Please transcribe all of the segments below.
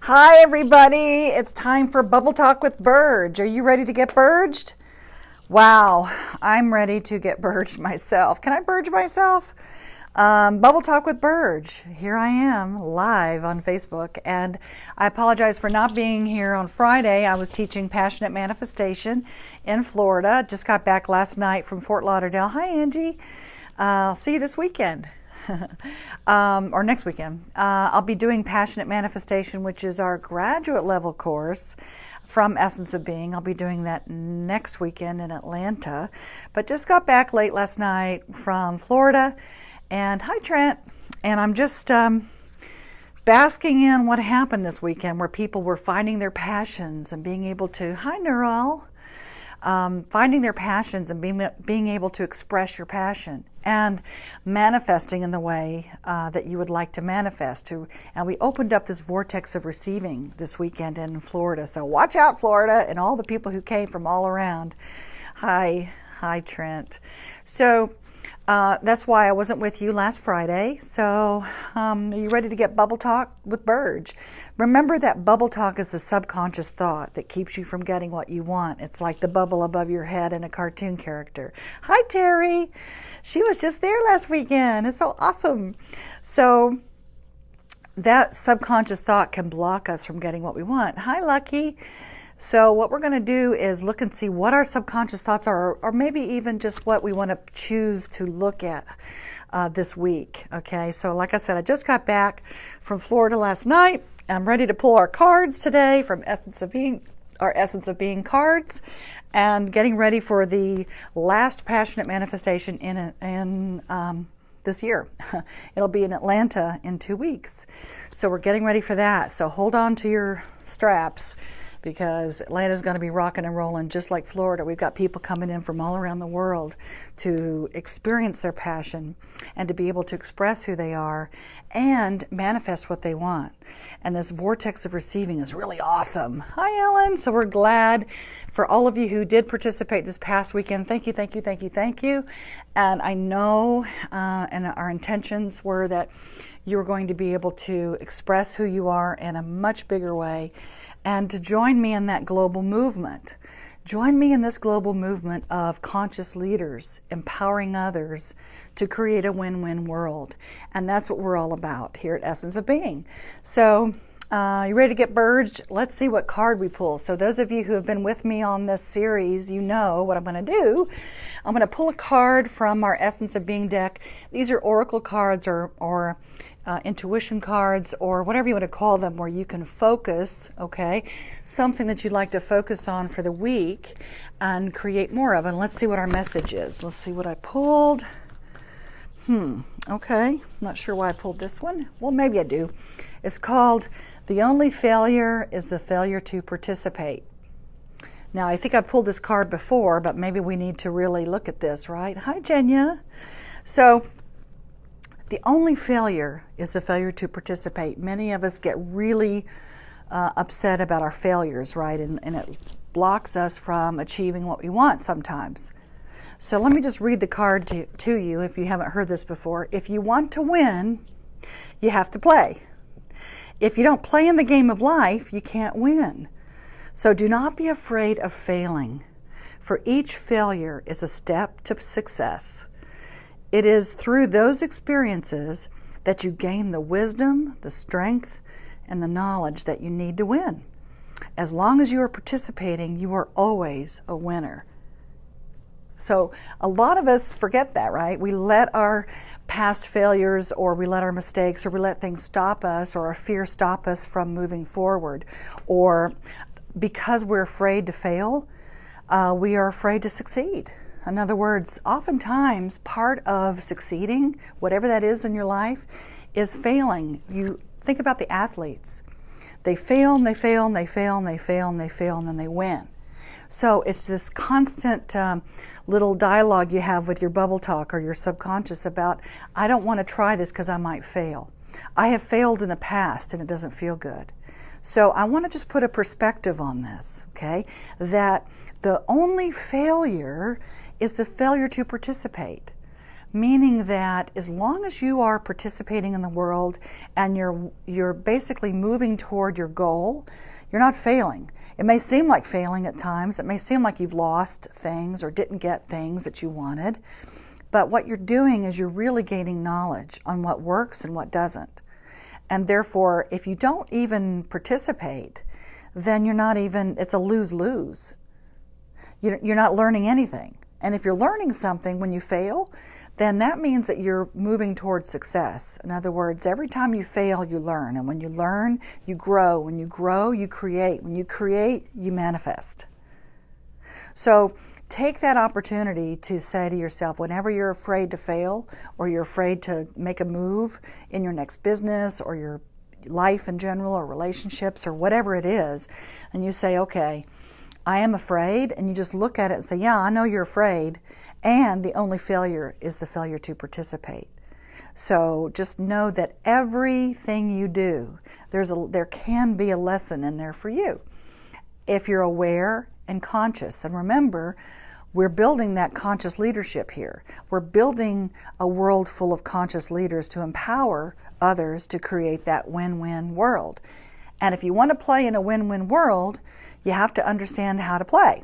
Hi everybody, it's time for Bubble Talk with Burge. Are you ready to get burged? Wow, I'm ready to get burged myself. Can I burge myself? Bubble Talk with Burge. Here I am live on Facebook, and I apologize for not being here on Friday. I was teaching Passionate Manifestation in Florida. Just got back last night from Fort Lauderdale. Hi Angie. I'll see you this weekend. Or next weekend. I'll be doing Passionate Manifestation, which is our graduate level course from Essence of Being. I'll be doing that next weekend in Atlanta, but just got back late last night from Florida. And hi Trent. And I'm just basking in what happened this weekend, where people were finding their passions and being able to, hi Neural, finding their passions and being able to express your passion and manifesting in the way that you would like to manifest to. And we opened up this vortex of receiving this weekend in Florida. So watch out, Florida, and all the people who came from all around. Hi Trent. So that's why I wasn't with you last Friday. So are you ready to get Bubble Talk with Burge? Remember that bubble talk is the subconscious thought that keeps you from getting what you want. It's like the bubble above your head in a cartoon character. Hi Terry. She was just there last weekend. It's so awesome. So that subconscious thought can block us from getting what we want. Hi Lucky. So what we're going to do is look and see what our subconscious thoughts are, or maybe even just what we want to choose to look at this week. Okay, so like I said, I just got back from Florida last night. I'm ready to pull our cards today from Essence of Being, our Essence of Being cards, and getting ready for the last Passionate Manifestation in this year. It'll be in Atlanta in 2 weeks. So we're getting ready for that. So hold on to your straps, because Atlanta's going to be rocking and rolling just like Florida. We've got people coming in from all around the world to experience their passion and to be able to express who they are and manifest what they want. And this vortex of receiving is really awesome. Hi, Ellen. So we're glad for all of you who did participate this past weekend. Thank you, thank you, thank you, thank you. And I know, and our intentions were that you were going to be able to express who you are in a much bigger way, and to join me in that global movement. Join me in this global movement of conscious leaders empowering others to create a win-win world. And that's what we're all about here at Essence of Being. So you ready to get burged? Let's see what card we pull. So those of you who have been with me on this series, you know what I'm going to do. I'm going to pull a card from our Essence of Being deck. These are oracle cards or intuition cards, or whatever you want to call them, where you can focus, okay, something that you'd like to focus on for the week and create more of. And let's see what our message is. Let's see what I pulled. Okay, not sure why I pulled this one. Well, maybe I do. It's called The Only Failure is the Failure to Participate. Now, I think I pulled this card before, but maybe we need to really look at this, right? Hi, Jenya. So the only failure is the failure to participate. Many of us get really upset about our failures, right? And it blocks us from achieving what we want sometimes. So let me just read the card to you if you haven't heard this before. If you want to win, you have to play. If you don't play in the game of life, you can't win. So do not be afraid of failing, for each failure is a step to success. It is through those experiences that you gain the wisdom, the strength, and the knowledge that you need to win. As long as you are participating, you are always a winner. So a lot of us forget that, right? We let our past failures, or we let our mistakes, or we let things stop us, or our fear stop us from moving forward. Or because we're afraid to fail, we are afraid to succeed. In other words, oftentimes part of succeeding, whatever that is in your life, is failing. You think about the athletes. They fail and they fail and they fail and they fail and they fail, and then they win. So it's this constant little dialogue you have with your bubble talk or your subconscious about, I don't want to try this because I might fail. I have failed in the past and it doesn't feel good. So I want to just put a perspective on this, okay? That the only failure is the failure to participate. meaning that as long as you are participating in the world and you're basically moving toward your goal, you're not failing. It may seem like failing at times. It may seem like you've lost things or didn't get things that you wanted. But what you're doing is you're really gaining knowledge on what works and what doesn't. And therefore, if you don't even participate, then it's a lose-lose. You're not learning anything. And if you're learning something when you fail, then that means that you're moving towards success. In other words, every time you fail, you learn. And when you learn, you grow. When you grow, you create. When you create, you manifest. So take that opportunity to say to yourself, whenever you're afraid to fail or you're afraid to make a move in your next business or your life in general or relationships or whatever it is, and you say, okay, I am afraid, and you just look at it and say, yeah, I know you're afraid, and the only failure is the failure to participate. So just know that everything you do, there can be a lesson in there for you if you're aware and conscious. And remember, we're building that conscious leadership here. We're building a world full of conscious leaders to empower others to create that win-win world. And if you want to play in a win-win world, you have to understand how to play.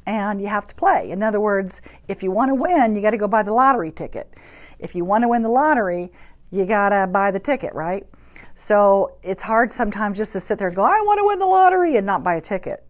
And you have to play. In other words, if you want to win, you got to go buy the lottery ticket. If you want to win the lottery, you got to buy the ticket, right? So it's hard sometimes just to sit there and go, I want to win the lottery, and not buy a ticket.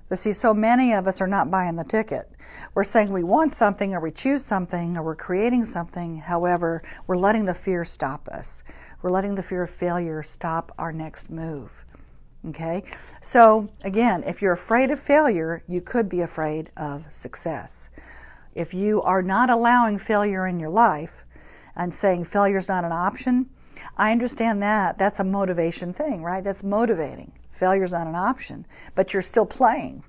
But see, so many of us are not buying the ticket. We're saying we want something, or we choose something, or we're creating something. However, we're letting the fear stop us. We're letting the fear of failure stop our next move. Okay? So again, if you're afraid of failure, you could be afraid of success. If you are not allowing failure in your life and saying failure is not an option, I understand that. That's a motivation thing, right? That's motivating. Failure's not an option, but you're still playing.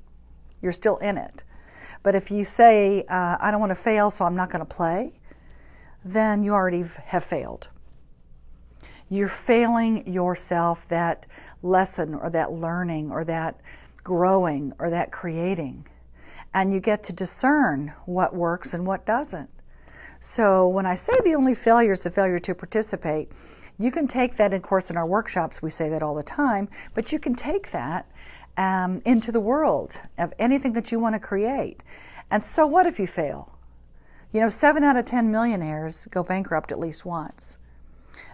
You're still in it. But if you say, I don't want to fail, so I'm not going to play, then you already have failed. You're failing yourself that lesson or that learning or that growing or that creating. And you get to discern what works and what doesn't. So when I say the only failure is the failure to participate, you can take that, of course, in our workshops, we say that all the time, but you can take that into the world of anything that you want to create. And so what if you fail? 7 out of 10 millionaires go bankrupt at least once.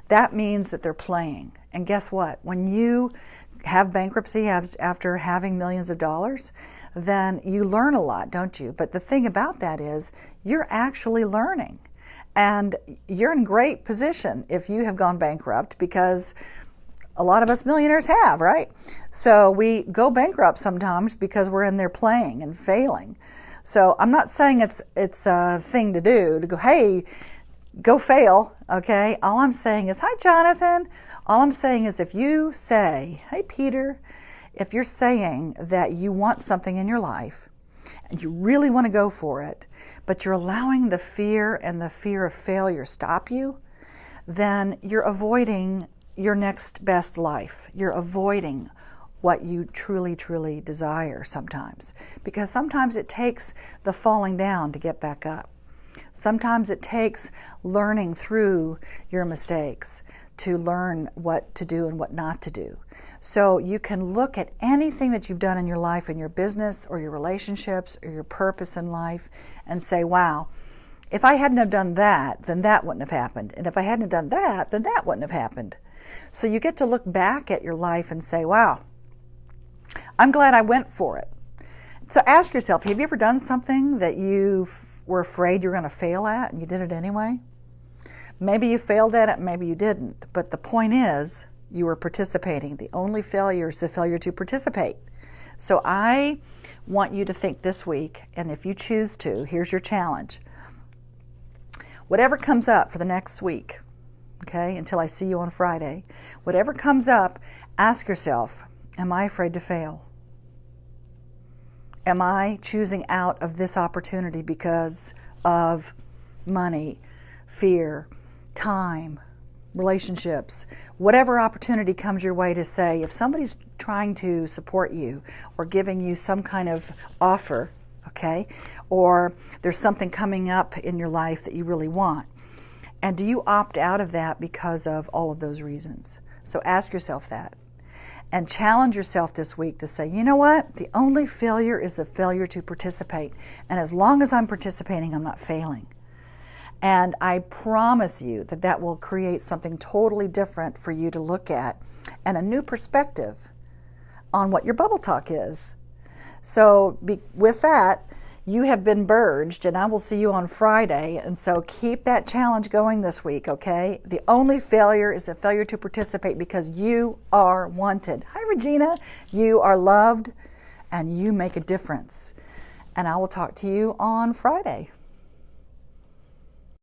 That means that they're playing. And guess what? When you have bankruptcy after having millions of dollars, then you learn a lot, don't you? But the thing about that is you're actually learning. And you're in great position if you have gone bankrupt, because a lot of us millionaires have, right? So we go bankrupt sometimes because we're in there playing and failing. So I'm not saying it's a thing to do to go, hey, go fail, okay? All I'm saying is, hi, Jonathan. All I'm saying is if you say, hey, Peter, if you're saying that you want something in your life and you really want to go for it, but you're allowing the fear and the fear of failure stop you, then you're avoiding your next best life. You're avoiding what you truly, truly desire sometimes. Because sometimes it takes the falling down to get back up. Sometimes it takes learning through your mistakes to learn what to do and what not to do. So you can look at anything that you've done in your life, in your business or your relationships or your purpose in life, and say, wow, if I hadn't have done that, then that wouldn't have happened. And if I hadn't have done that, then that wouldn't have happened. So you get to look back at your life and say, wow, I'm glad I went for it. So ask yourself, have you ever done something that you were afraid you were going to fail at and you did it anyway? Maybe you failed at it, maybe you didn't. But the point is, you were participating. The only failure is the failure to participate. So I want you to think this week, and if you choose to, here's your challenge. Whatever comes up for the next week, okay, until I see you on Friday, whatever comes up, ask yourself, am I afraid to fail? Am I choosing out of this opportunity because of money, fear, time, relationships, whatever opportunity comes your way to say, if somebody's trying to support you or giving you some kind of offer, okay? Or there's something coming up in your life that you really want. And do you opt out of that because of all of those reasons? So ask yourself that. And challenge yourself this week to say, you know what? The only failure is the failure to participate. And as long as I'm participating, I'm not failing. And I promise you that that will create something totally different for you to look at and a new perspective on what your bubble talk is. So with that, you have been Burged, and I will see you on Friday. And so keep that challenge going this week, okay? The only failure is a failure to participate because you are wanted. Hi, Regina. You are loved, and you make a difference. And I will talk to you on Friday.